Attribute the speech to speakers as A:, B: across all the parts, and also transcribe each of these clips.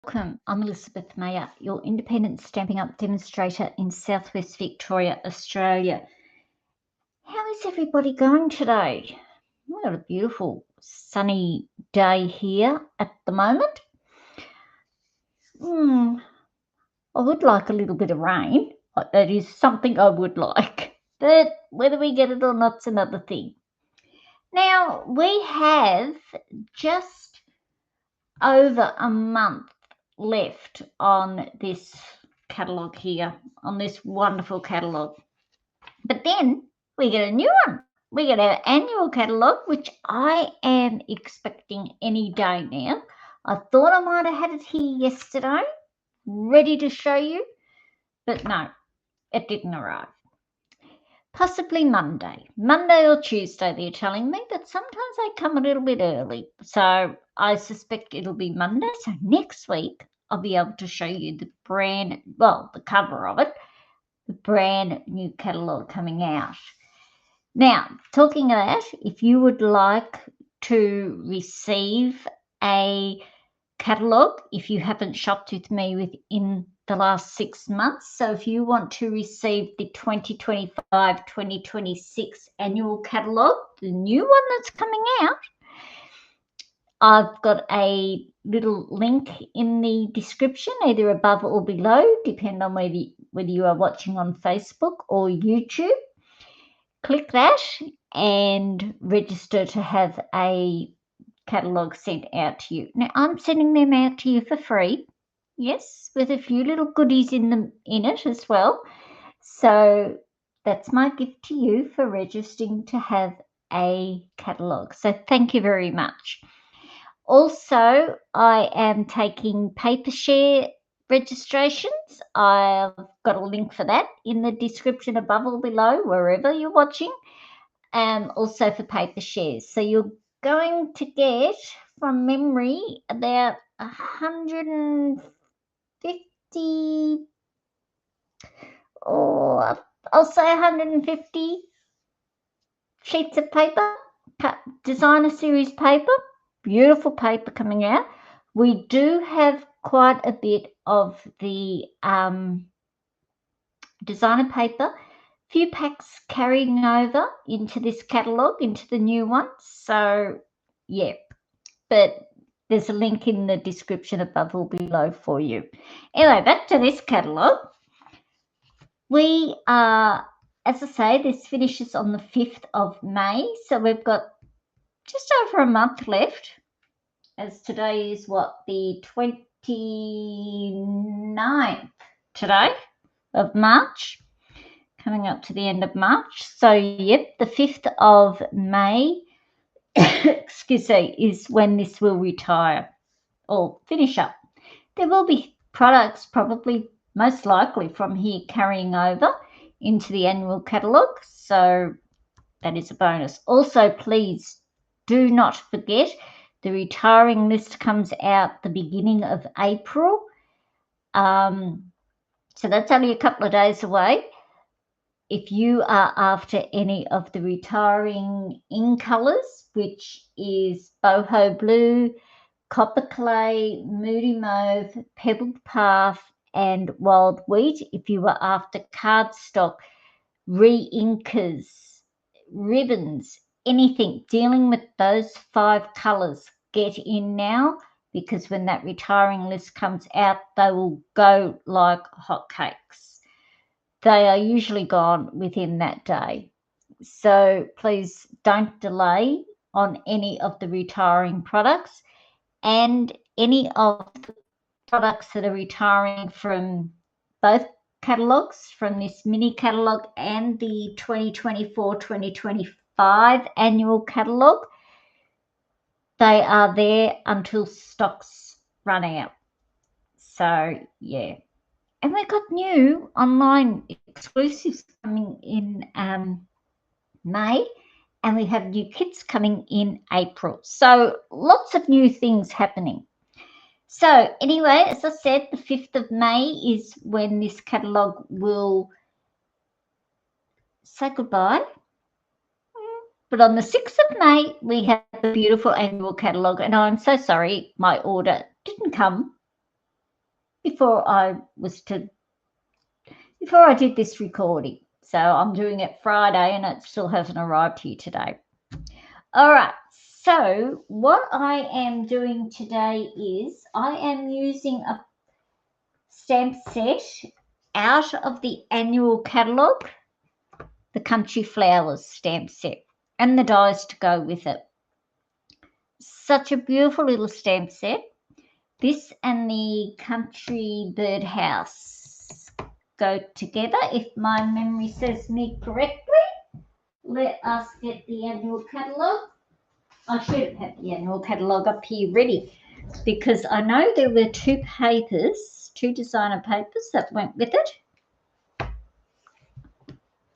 A: Welcome. I'm Elizabeth Mayer, your independent Stampin' Up demonstrator in Southwest Victoria, Australia. How is everybody going today? We've got a beautiful sunny day here at the moment. I would like a little bit of rain. That is something I would like. But whether we get it or not's another thing. Now, we have just over a month left on this catalogue here, on this wonderful catalogue. But then we get a new one. We get our annual catalogue, which I am expecting any day now. I thought I might have had it here yesterday, ready to show you, but no, it didn't arrive. Possibly Monday or Tuesday, they're telling me, but sometimes they come a little bit early. So I suspect it'll be Monday. So next week, I'll be able to show you the cover of it, the brand new catalogue coming out. Now, talking of that, if you would like to receive a catalogue, if you haven't shopped with me within the last 6 months, so if you want to receive the 2025-2026 annual catalogue, the new one that's coming out, I've got a little link in the description, either above or below, depending on whether you are watching on Facebook or YouTube. Click that and register to have a catalogue sent out to you. Now, I'm sending them out to you for free, yes, with a few little goodies in it as well. So that's my gift to you for registering to have a catalogue. So thank you very much. Also, I am taking Papershare registrations. I've got a link for that in the description above or below, wherever you're watching, and also for Papershares. So you're going to get, from memory, about 150, or I'll say 150 sheets of paper, designer series paper. Beautiful paper coming out. We do have quite a bit of the designer paper, few packs carrying over into this catalogue, into the new one. So, yeah, but there's a link in the description above or below for you. Anyway, back to this catalogue. We are, as I say, this finishes on the 5th of May. So we've got just over a month left, as today is the 29th today of March, coming up to the end of March. So, yep, the 5th of May, excuse me, is when this will retire or finish up. There will be products probably, most likely, from here carrying over into the annual catalogue. So that is a bonus. Also, please do not forget, the retiring list comes out the beginning of April. So that's only a couple of days away. If you are after any of the retiring in colours, which is Boho Blue, Copper Clay, Moody Mauve, Pebbled Path, and Wild Wheat, if you are after cardstock, re-inkers, ribbons, anything dealing with those 5 colours, get in now, because when that retiring list comes out, they will go like hotcakes. They are usually gone within that day. So please don't delay on any of the retiring products, and any of the products that are retiring from both catalogues, from this mini catalogue and the 2024-2025 annual catalogue. They are there until stocks run out. So, yeah. And we've got new online exclusives coming in May, and we have new kits coming in April. So lots of new things happening. So anyway, as I said, the 5th of May is when this catalogue will say goodbye. But on the 6th of May, we have the beautiful annual catalogue, and I'm so sorry my order didn't come before I did this recording. So I'm doing it Friday and it still hasn't arrived here today. All right. So what I am doing today is I am using a stamp set out of the annual catalogue, the Country Flowers stamp set, and the dies to go with it. Such a beautiful little stamp set. This and the Country Birdhouse go together, if my memory serves me correctly. Let us get the annual catalogue. I should have had the annual catalogue up here ready because I know there were two designer papers that went with it.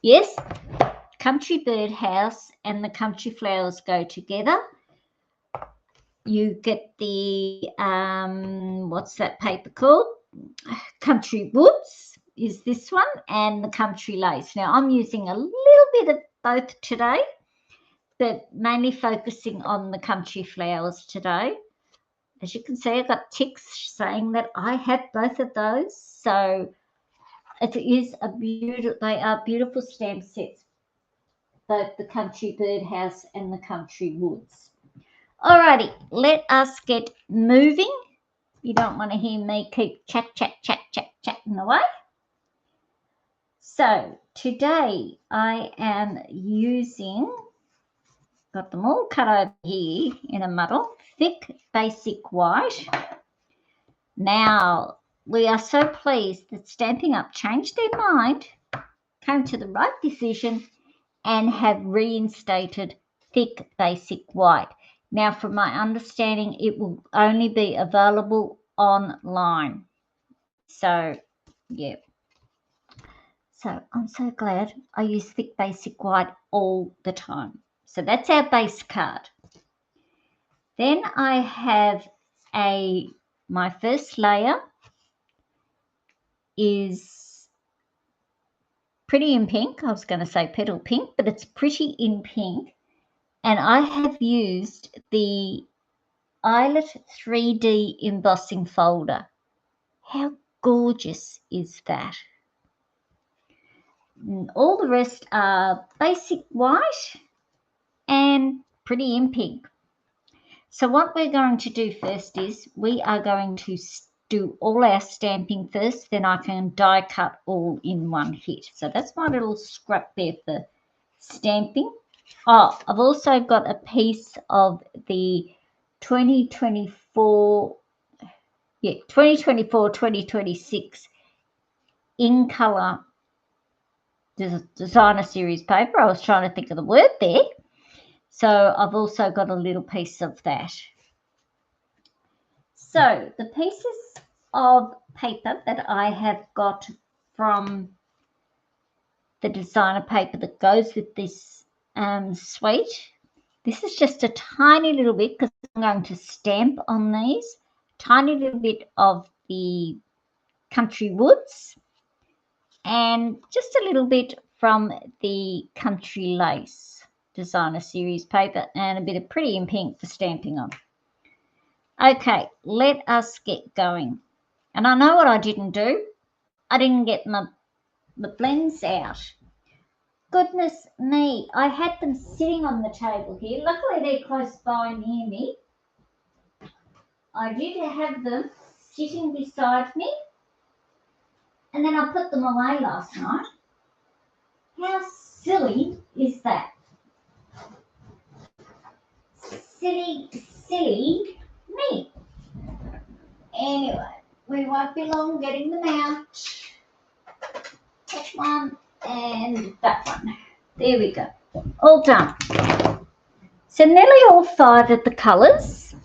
A: Yes, Country Birdhouse and the Country Flowers go together. You get the, what's that paper called? Country Woods is this one, and the Country Lace. Now, I'm using a little bit of both today, but mainly focusing on the Country Flowers today. As you can see, I got ticks saying that I have both of those. So it is they are beautiful stamp sets, both the Country Birdhouse and the Country Woods. Alrighty, let us get moving. You don't want to hear me keep chatting away. So today I am using, got them all cut over here in a muddle, thick basic white. Now, we are so pleased that Stampin' Up changed their mind, came to the right decision, and have reinstated thick basic white. Now, from my understanding, it will only be available online. So, yeah. So, I'm so glad I use thick basic white all the time. So, that's our base card. Then I have my first layer is Pretty in Pink. I was going to say Petal Pink, but it's Pretty in Pink. And I have used the Eyelet 3D embossing folder. How gorgeous is that? And all the rest are basic white and Pretty in Pink. So what we're going to do first is we are going to do all our stamping first, then I can die cut all in one hit. So that's my little scrap there for stamping. Oh, I've also got a piece of the 2024-2026 in color designer series paper. I was trying to think of the word there. So I've also got a little piece of that. So the pieces of paper that I have got from the designer paper that goes with this suite, this is just a tiny little bit because I'm going to stamp on these, tiny little bit of the Country Woods and just a little bit from the Country Lace designer series paper and a bit of Pretty in Pink for stamping on. Okay, let us get going. And I know what I didn't do. I didn't get my blends out. Goodness me, I had them sitting on the table here. Luckily, they're close by near me. I did have them sitting beside me. And then I put them away last night. How silly is that? Silly me. Anyway, we won't be long getting them out. That one and that one. There we go. All done. So nearly all 5 of the colours.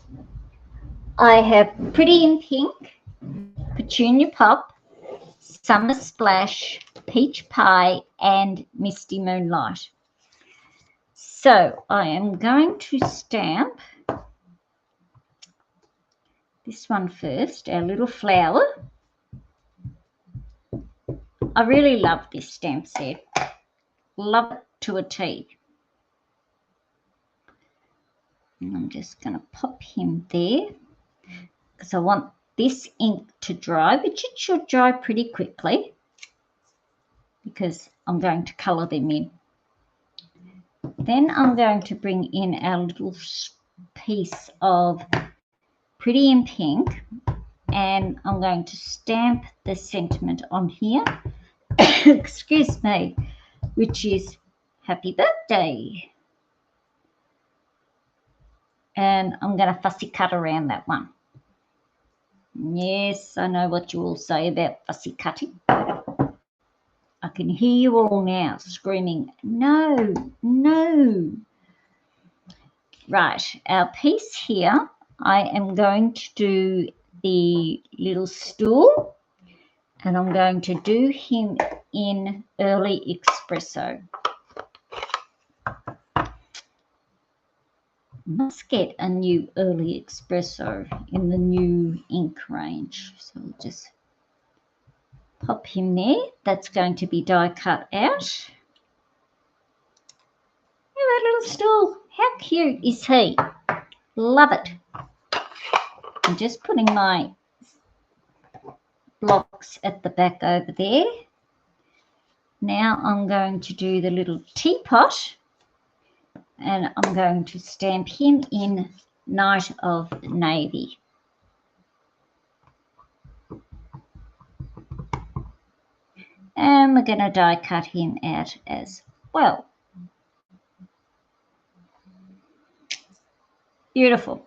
A: I have Pretty in Pink, Petunia Pop, Summer Splash, Peach Pie, and Misty Moonlight. So I am going to stamp this one first, our little flower. I really love this stamp set. Love it to a T. And I'm just going to pop him there because I want this ink to dry, which it should dry pretty quickly because I'm going to colour them in. Then I'm going to bring in our little piece of Pretty in Pink, and I'm going to stamp the sentiment on here, excuse me, which is happy birthday. And I'm going to fussy cut around that one. Yes, I know what you all say about fussy cutting. I can hear you all now screaming, no, no. Right, our piece here, I am going to do the little stool, and I'm going to do him in Early Espresso. Must get a new Early Espresso in the new ink range. So we'll just pop him there. That's going to be die cut out. Look at that little stool. How cute is he? Love it. I'm just putting my blocks at the back over there. Now I'm going to do the little teapot, and I'm going to stamp him in Night of Navy. And we're going to die cut him out as well. Beautiful.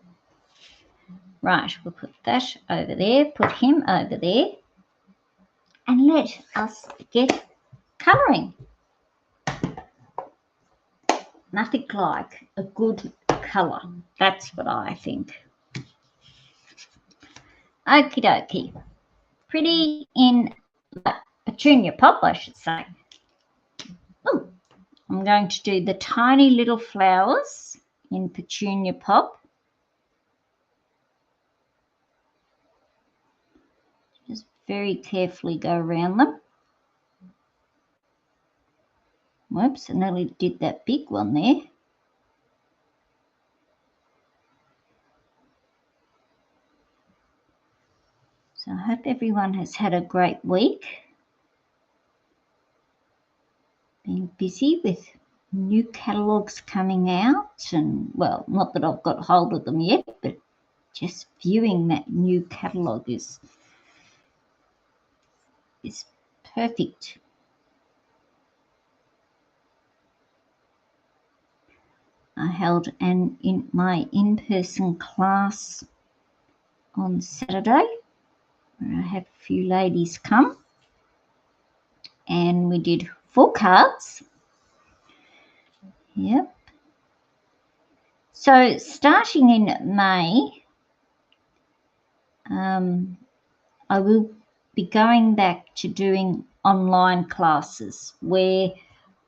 A: Right, we'll put that over there, put him over there, and let us get colouring. Nothing like a good colour. That's what I think. Okie dokie. Pretty in Petunia Pop, I should say. Oh, I'm going to do the tiny little flowers in Petunia Pop. Just very carefully go around them. Whoops, I nearly did that big one there. So I hope everyone has had a great week. Been busy with new catalogues coming out, and well, not that I've got hold of them yet, but just viewing that new catalogue is perfect. I held my in-person class on Saturday, where I had a few ladies come, and we did 4 cards. Yep. So starting in May, I will be going back to doing online classes where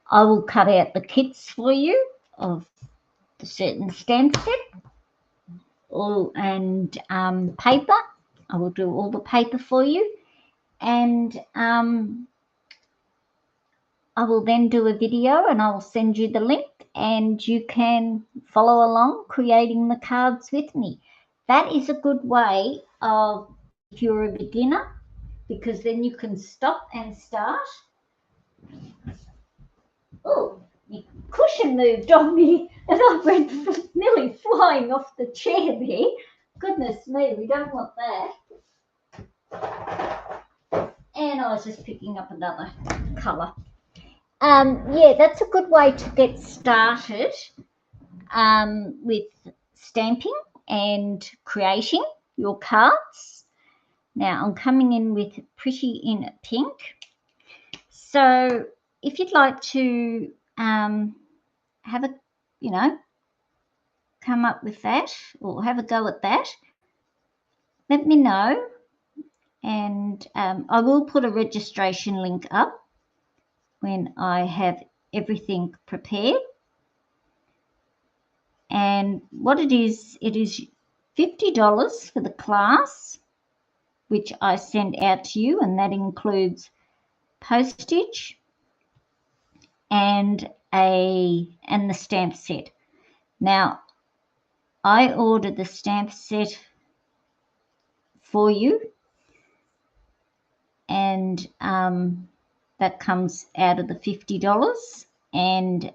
A: I will cut out the kits for you of the certain stamp set and paper. I will do all the paper for you, and I will then do a video and I will send you the link, and you can follow along creating the cards with me. That is a good way of, if you're a beginner, because then you can stop and start. Oh, my cushion moved on me and I went nearly flying off the chair there. Goodness me, we don't want that. And I was just picking up another colour. Yeah, that's a good way to get started with stamping and creating your cards. Now I'm coming in with Pretty in Pink. So if you'd like to have a, come up with that or have a go at that, let me know, and I will put a registration link up when I have everything prepared. And what it is $50 for the class, which I send out to you, and that includes postage and the stamp set. Now, I ordered the stamp set for you, and that comes out of the $50. And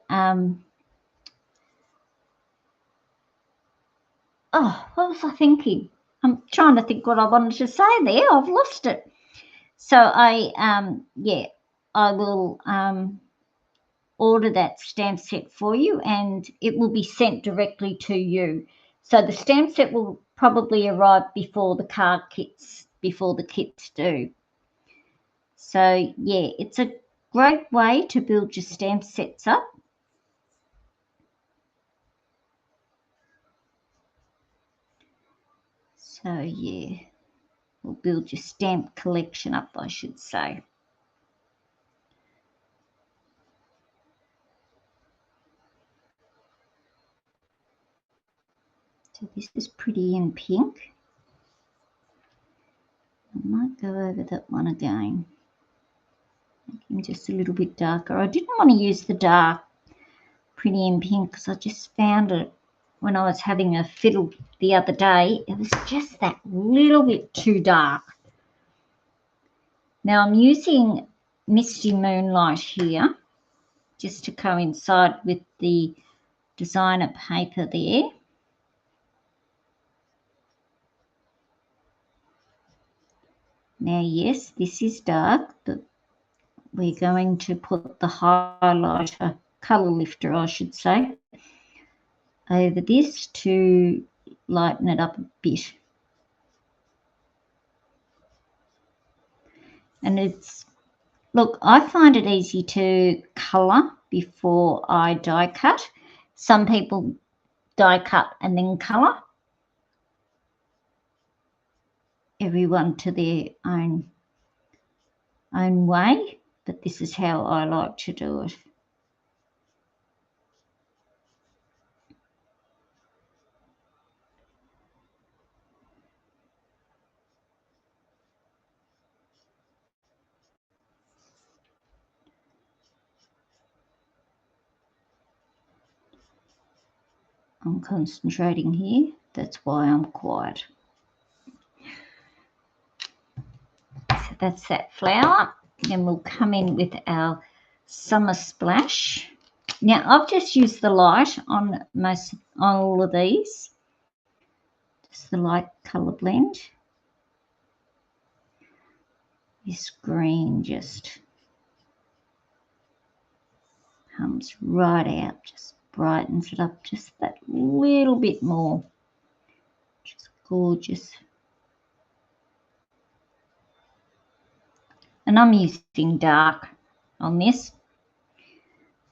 A: what was I thinking? I'm trying to think what I wanted to say there. I've lost it. So I will order that stamp set for you, and it will be sent directly to you. So the stamp set will probably arrive before the kits do. So yeah, it's a great way to build your stamp sets up. So yeah, we'll build your stamp collection up, I should say. So this is pretty in pink. I might go over that one again. Make him just a little bit darker. I didn't want to use the dark pretty in pink because I just found it when I was having a fiddle the other day. It was just that little bit too dark. Now I'm using Misty Moonlight here just to coincide with the designer paper there. Now, yes, this is dark, but we're going to put the highlighter, colour lifter, I should say, over this to lighten it up a bit. And look, I find it easy to colour before I die cut. Some people die cut and then colour. Everyone to their own way, but this is how I like to do it. I'm concentrating here, that's why I'm quiet. So that's that flower. Then we'll come in with our Summer Splash. Now I've just used the light on all of these, just the light colour blend. This green just comes right out, just brightens it up just that little bit more. Just gorgeous. And I'm using dark on this.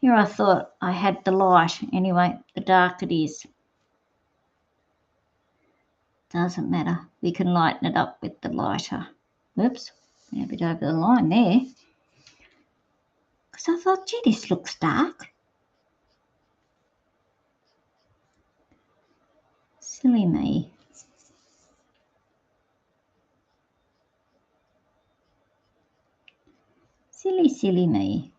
A: Here I thought I had the light. Anyway, the dark it is. Doesn't matter. We can lighten it up with the lighter. Oops, a bit over the line there. Because I thought, gee, this looks dark. Silly me. Silly me.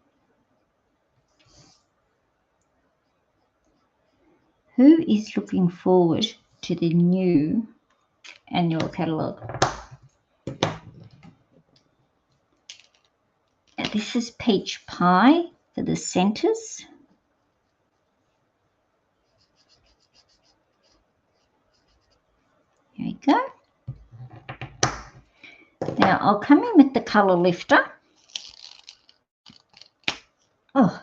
A: Who is looking forward to the new annual catalogue? This is Peach Pie for the centres. There we go. Now I'll come in with the colour lifter. Oh,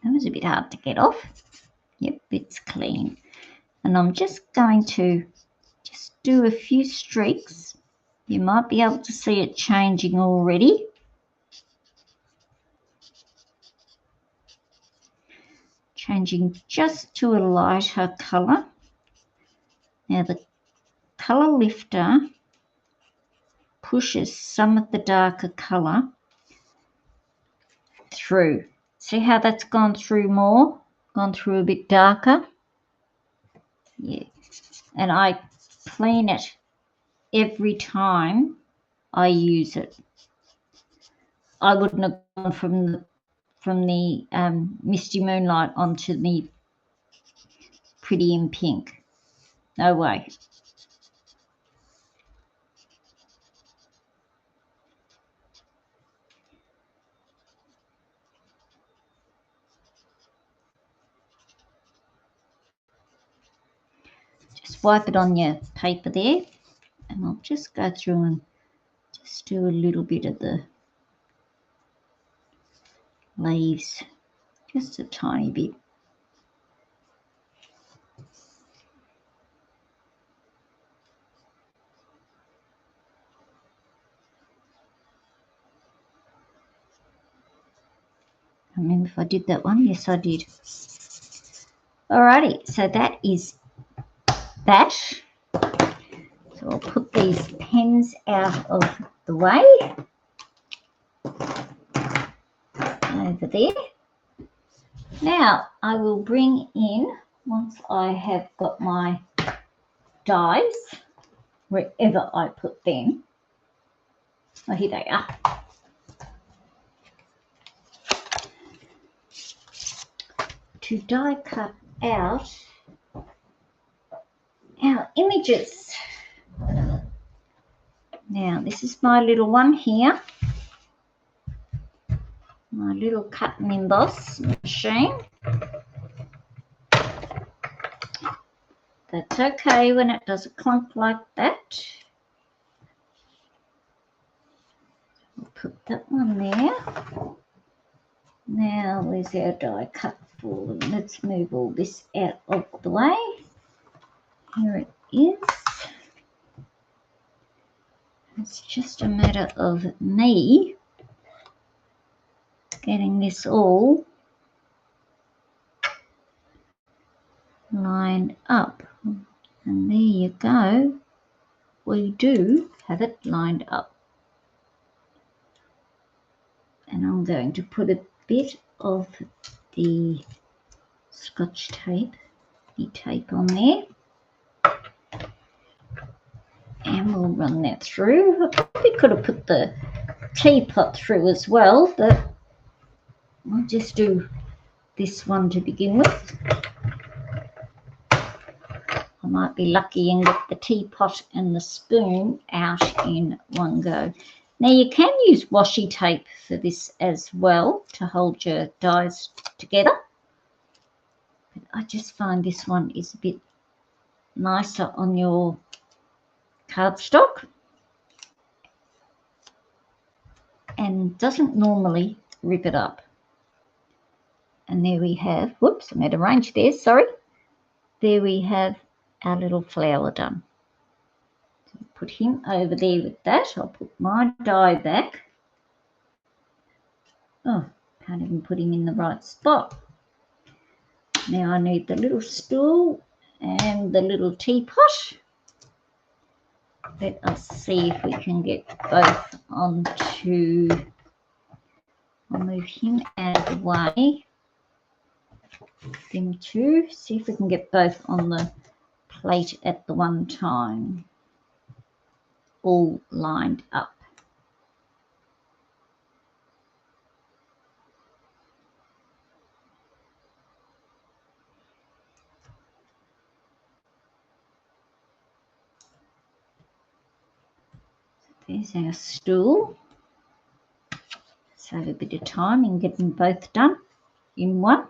A: that was a bit hard to get off. Yep, it's clean. And I'm just going to just do a few streaks. You might be able to see it changing already. Changing just to a lighter colour. Now the colour lifter pushes some of the darker colour through. See how that's gone through more? Gone through a bit darker? Yeah. And I clean it every time I use it. I wouldn't have gone from the Misty Moonlight onto the Pretty in Pink. No way. wipe it on your paper there, and I'll just go through and just do a little bit of the leaves, just a tiny bit. I remember if I did that one. Yes, I did. Alrighty, so that is that. So I'll put these pens out of the way over there. Now I will bring in, once I have got my dies, wherever I put them. Oh, here they are. To die cut out our images. Now this is my little one here, my little cut and emboss machine. That's okay when it does a clunk like that. We'll put that one there. Now where's our die cut for? Let's move all this out of the way. Here it is. It's just a matter of me getting this all lined up. And there you go. We do have it lined up. And I'm going to put a bit of the Scotch tape, the tape on there. And we'll run that through. I probably could have put the teapot through as well, but I'll just do this one to begin with. I might be lucky and get the teapot and the spoon out in one go. Now you can use washi tape for this as well to hold your dies together. But I just find this one is a bit nicer on your cardstock and doesn't normally rip it up. And there we have, whoops, I made a range there, sorry. There we have our little flower done. So put him over there with that. I'll put my die back. Oh, can't even put him in the right spot. Now I need the little stool and the little teapot. Let us see if we can get both onto, I'll move him out of the way. Them two, see if we can get both on the plate at the one time, all lined up. There's our stool. Save a bit of time in getting both done in one.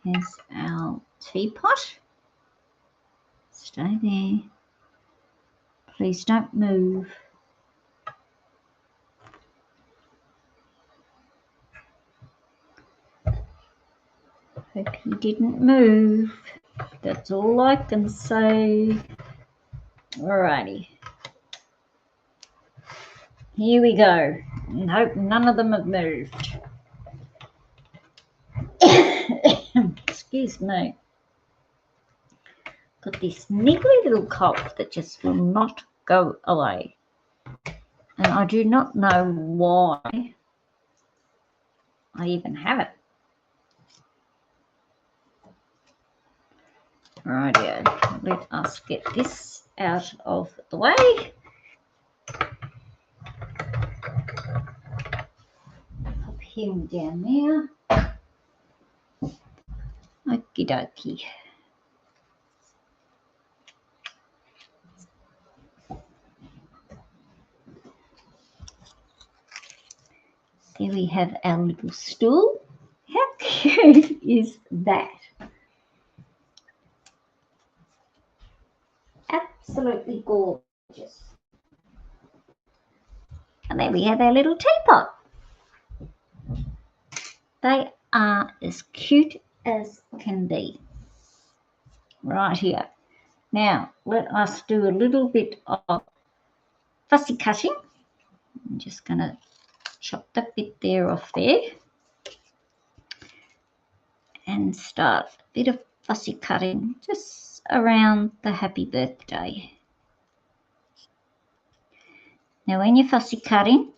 A: Here's our teapot. Stay there. Please don't move. Hope he didn't move. That's all I can say. Alrighty. Here we go. Nope, none of them have moved. Excuse me. Got this niggly little cough that just will not go away. And I do not know why I even have it. Rightio, let us get this out of the way. Pop him down there. Okie dokie. Here we have our little stool. How cute is that? Absolutely gorgeous. And there we have our little teapot. They are as cute as can be. Right here. Now, let us do a little bit of fussy cutting. I'm just going to chop that bit there off there and start a bit of fussy cutting just around the happy birthday. Now, when you're fussy cutting,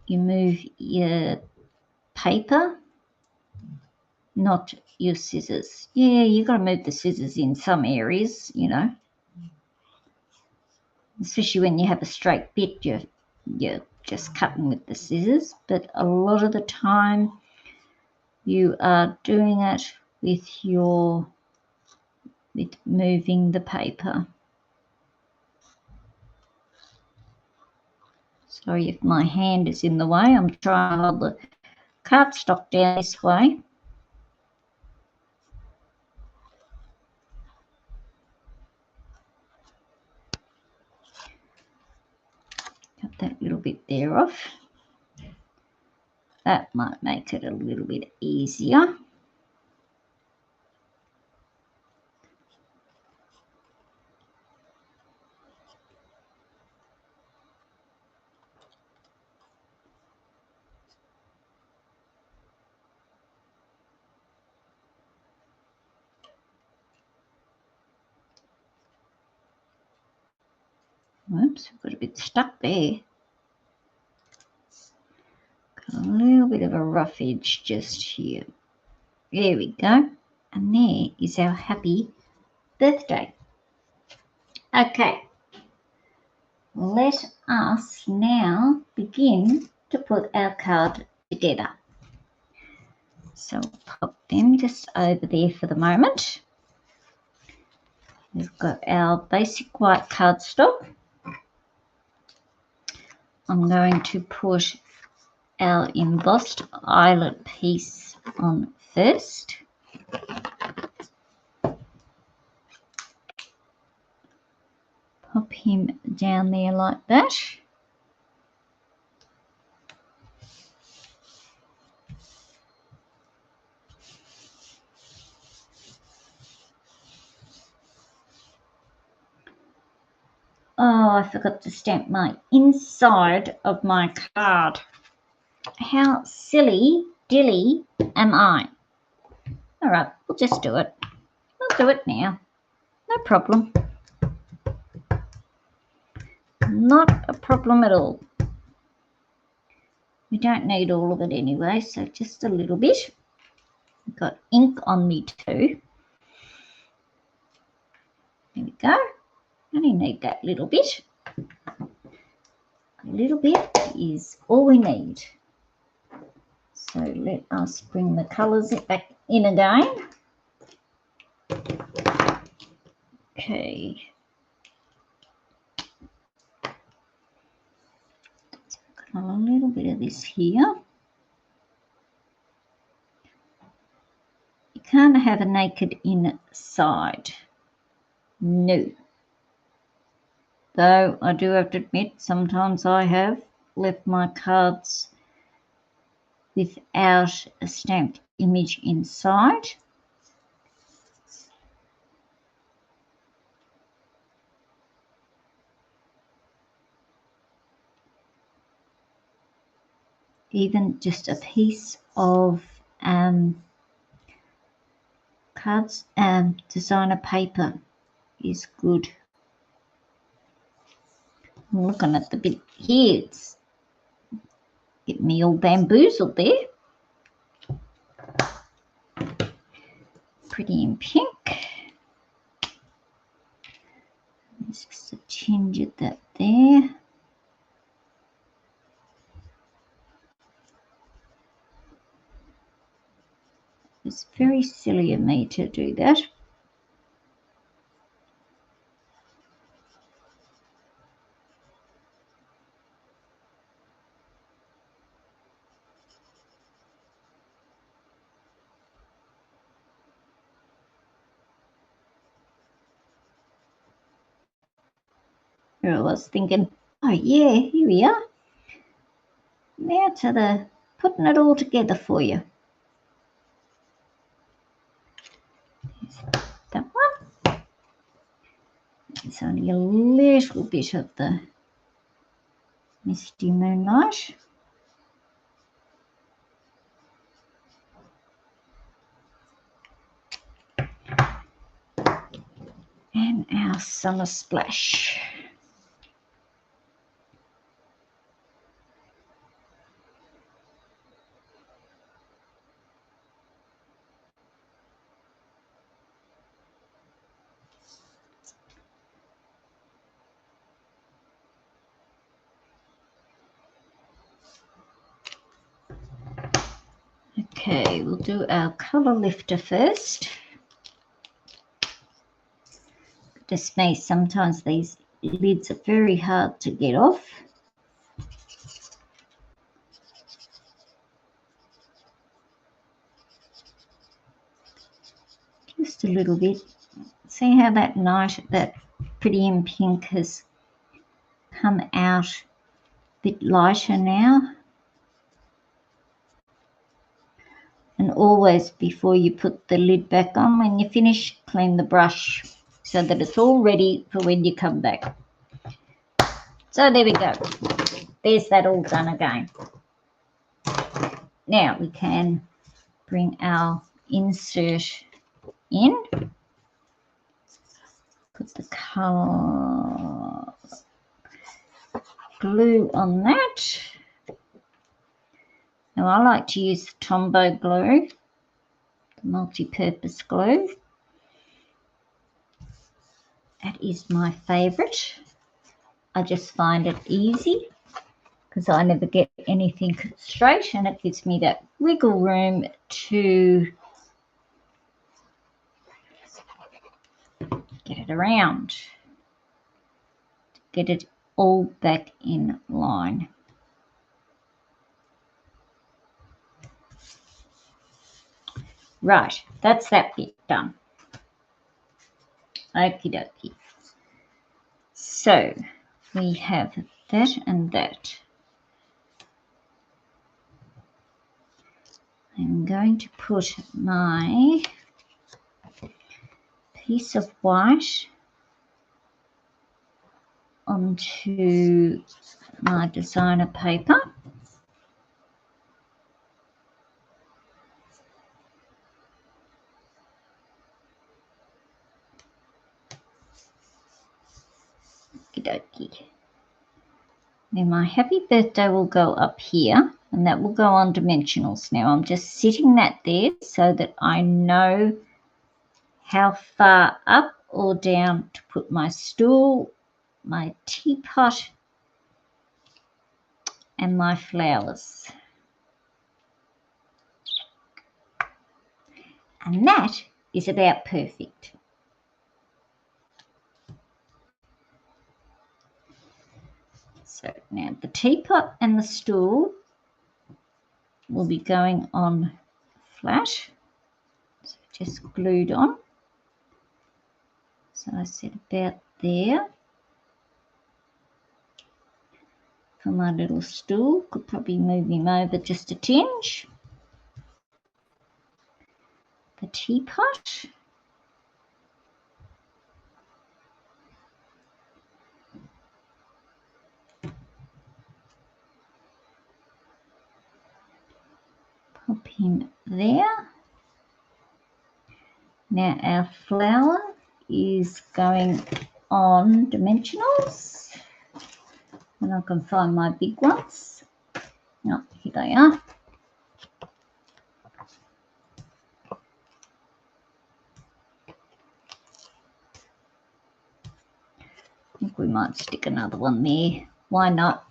A: you move your paper, not your scissors. Yeah, you've got to move the scissors in some areas, you know, especially when you have a straight bit, you're just cutting with the scissors, but a lot of the time you are doing it with moving the paper. Sorry if my hand is in the way. I'm trying to hold the cardstock down this way. Cut that little bit there off. That might make it a little bit easier. Oops, got a bit stuck there. Got a little bit of a rough edge just here. There we go. And there is our happy birthday. Okay. Let us now begin to put our card together. So pop them just over there for the moment. We've got our basic white cardstock. I'm going to put our embossed eyelet piece on first. Pop him down there like that. Oh, I forgot to stamp my inside of my card. How silly dilly am I? All right, we'll just do it. We'll do it now. No problem. Not a problem at all. We don't need all of it anyway, so just a little bit. I've got ink on me too. There we go. Only need that little bit. A little bit is all we need. So let us bring the colours back in again. Okay. So got a little bit of this here. You can't have a naked inside. No. Though I do have to admit, sometimes I have left my cards without a stamped image inside. Even just a piece of cards designer paper is good. I'm looking at the bit here, it's getting me all bamboozled there. Pretty in pink. Just a tinge of that there. It's very silly of me to do that. I was thinking, oh yeah, here we are. Now to the putting it all together for you. That one. It's only a little bit of the misty moonlight. And our summer splash. Okay, we'll do our colour lifter first. Goodness me, sometimes these lids are very hard to get off. Just a little bit. See how that pretty in pink has come out a bit lighter now? And always before you put the lid back on, when you finish, clean the brush so that it's all ready for when you come back. So there we go. There's that all done again. Now we can bring our insert in. Put the colour glue on that. Now I like to use the Tombow glue, the multi-purpose glue. That is my favourite. I just find it easy because I never get anything straight, and it gives me that wiggle room to get it around, to get it all back in line. Right, that's that bit done. Okie dokie. So we have that and that. I'm going to put my piece of white onto my designer paper. Okey-dokey. Then my happy birthday will go up here, and that will go on dimensionals. Now I'm just sitting that there so that I know how far up or down to put my stool, my teapot, and my flowers. And that is about perfect. So now the teapot and the stool will be going on flat, so just glued on. So I said about there. For my little stool, could probably move him over just a tinge. The teapot. Pop him there. Now our flower is going on dimensionals. And I can find my big ones. Oh, here they are. I think we might stick another one there. Why not?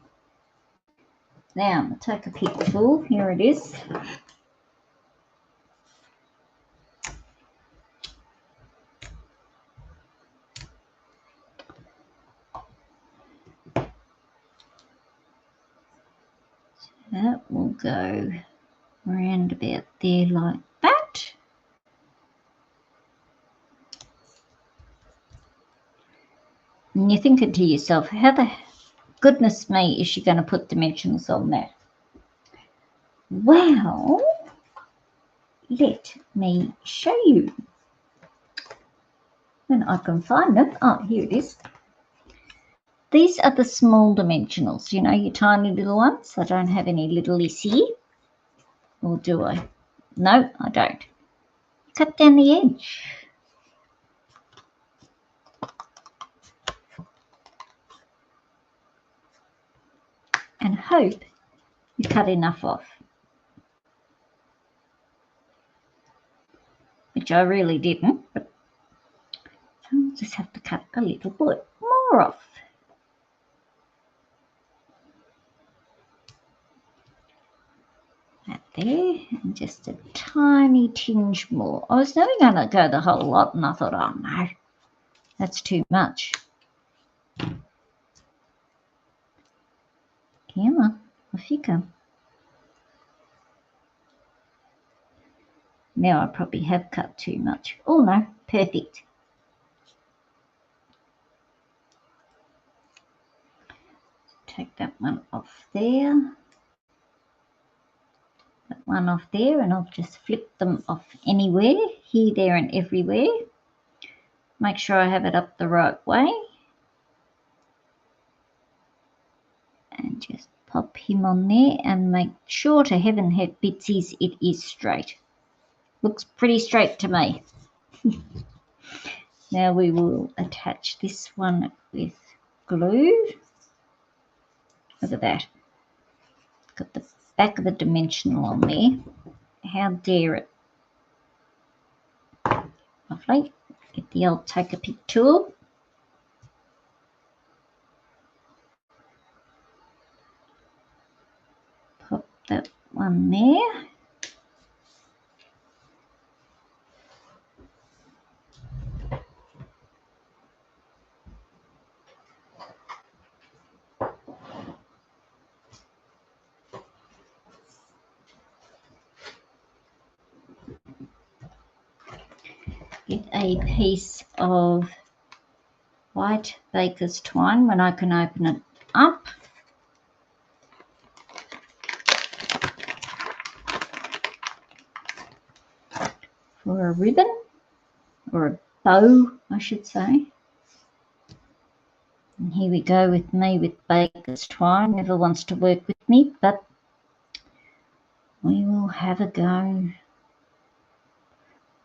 A: Now, I'm going to take a pick tool. Here it is. That will go around about there like that. And you're thinking to yourself, how the goodness me is she going to put dimensionals on that? Well, let me show you. When I can find them. Oh, here it is. These are the small dimensionals, you know, your tiny little ones. I don't have any littlies here. Or do I? No, I don't. Cut down the edge. And hope you cut enough off. Which I really didn't, but I'll just have to cut a little bit more off. That there, and just a tiny tinge more. I was never going to go the whole lot, and I thought, oh no, that's too much. Come on, off you come. Now I probably have cut too much. Oh no, perfect. Take that one off there. That one off there, and I'll just flip them off anywhere, here, there and everywhere. Make sure I have it up the right way. And just pop him on there and make sure to heaven head bitsies it is straight. Looks pretty straight to me. Now we will attach this one with glue. Look at that. Got the back of the dimensional on there. How dare it? Lovely. Get the old take a pic tool. Pop that one there. Get a piece of white baker's twine when I can open it up. For a ribbon, or a bow, I should say. And here we go with me with baker's twine. Never wants to work with me, but we will have a go.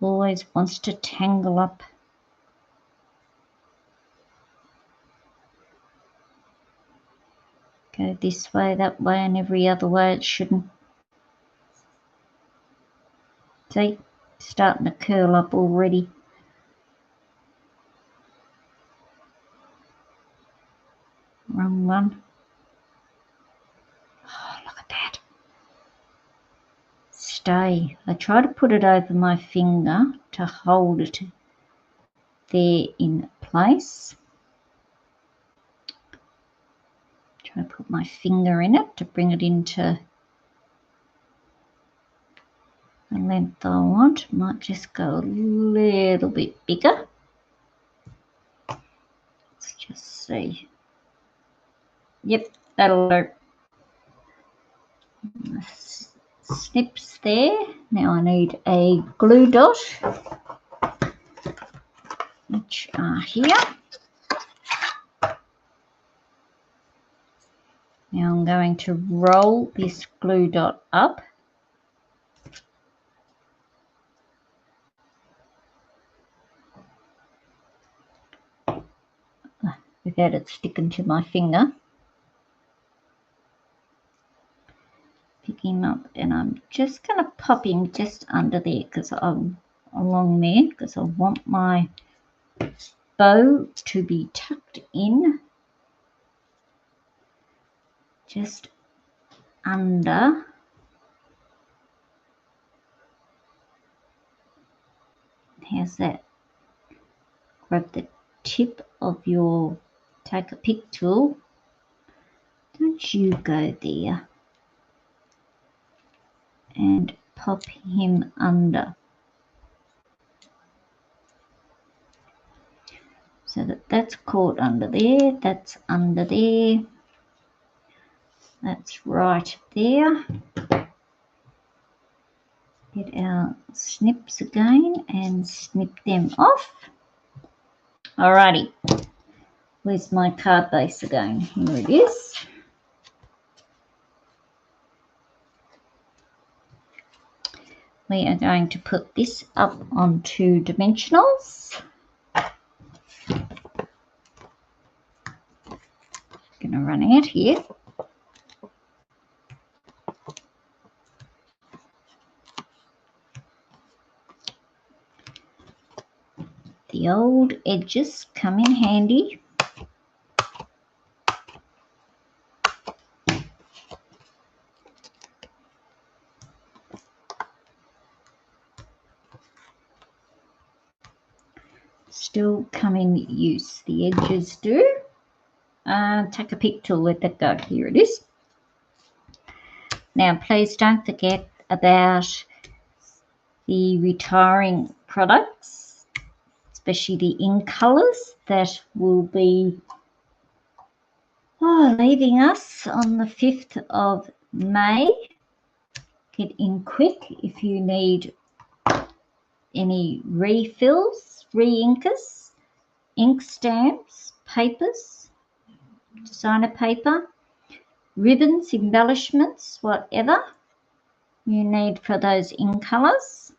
A: Always wants to tangle up. Go this way, that way, and every other way it shouldn't. See, starting to curl up already. Wrong one. Oh, look at that. Stay. I try to put it over my finger to hold it there in place. Try to put my finger in it to bring it into the length I want. Might just go a little bit bigger. Let's just see. Yep, that'll work. Snips there. Now I need a glue dot, which are here. Now I'm going to roll this glue dot up. Without it sticking to my finger. Pick him up, and I'm just going to pop him just under there, because I'm along there, because I want my bow to be tucked in just under how's that? Grab the tip of your take a pic tool. Don't you go there, and pop him under. so that that's caught under there, that's under there, that's right there. Get our snips again and snip them off. Alrighty, where's my card base again? Here it is. We are going to put this up on 2 dimensionals. Going to run out here. The old edges come in handy. Still come in use, the edges do. Take a pick tool, let that go. Here it is. Now, please don't forget about the retiring products, especially the ink colours that will be leaving us on the 5th of May. Get in quick if you need any refills, re-inkers, ink stamps, papers, designer paper, ribbons, embellishments, whatever you need for those ink colours.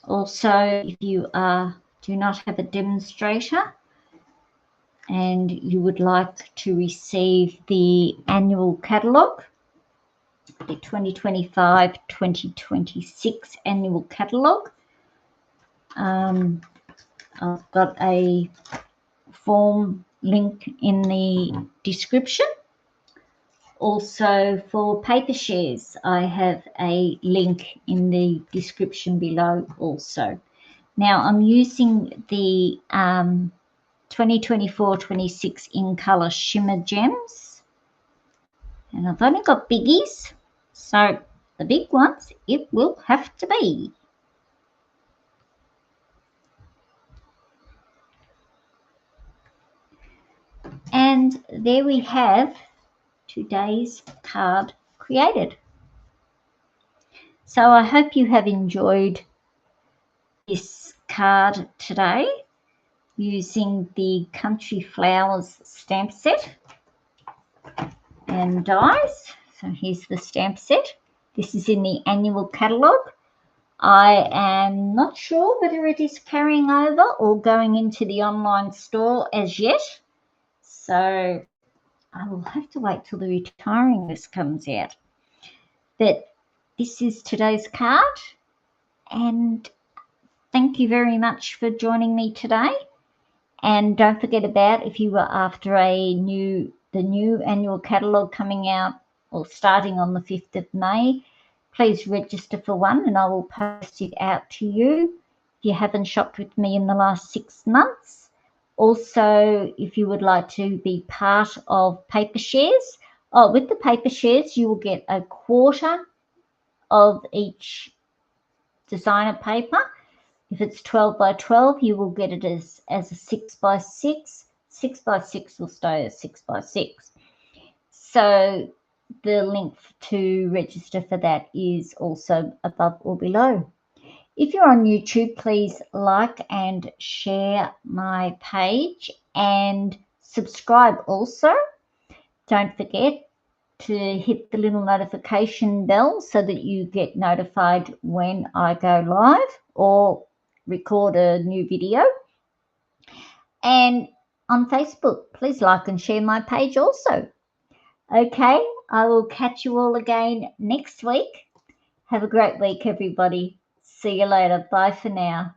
A: Also, if you do not have a demonstrator and you would like to receive the annual catalogue, the 2025-2026 annual catalogue, I've got a form link in the description. Also, for paper shares, I have a link in the description below also. Now, I'm using the 2024-26 in colour shimmer gems, and I've only got biggies, so the big ones it will have to be. And there we have today's card created. So I hope you have enjoyed this card today using the Country Flowers stamp set and dies. So here's the stamp set. This is in the annual catalogue. I am not sure whether it is carrying over or going into the online store as yet. So I will have to wait till the retiring list comes out. But this is today's card, and thank you very much for joining me today. And don't forget about, if you were after the new annual catalogue coming out or starting on the 5th of May, please register for one and I will post it out to you if you haven't shopped with me in the last 6 months. Also, if you would like to be part of paper shares, with the paper shares, you will get a quarter of each designer paper. If it's 12 by 12, you will get it as a 6 by 6. 6 by 6 will stay as 6 by 6. So the link to register for that is also above or below. If you're on YouTube, please like and share my page and subscribe also. Don't forget to hit the little notification bell so that you get notified when I go live or record a new video. And on Facebook, please like and share my page also. Okay, I will catch you all again next week. Have a great week, everybody. See you later. Bye for now.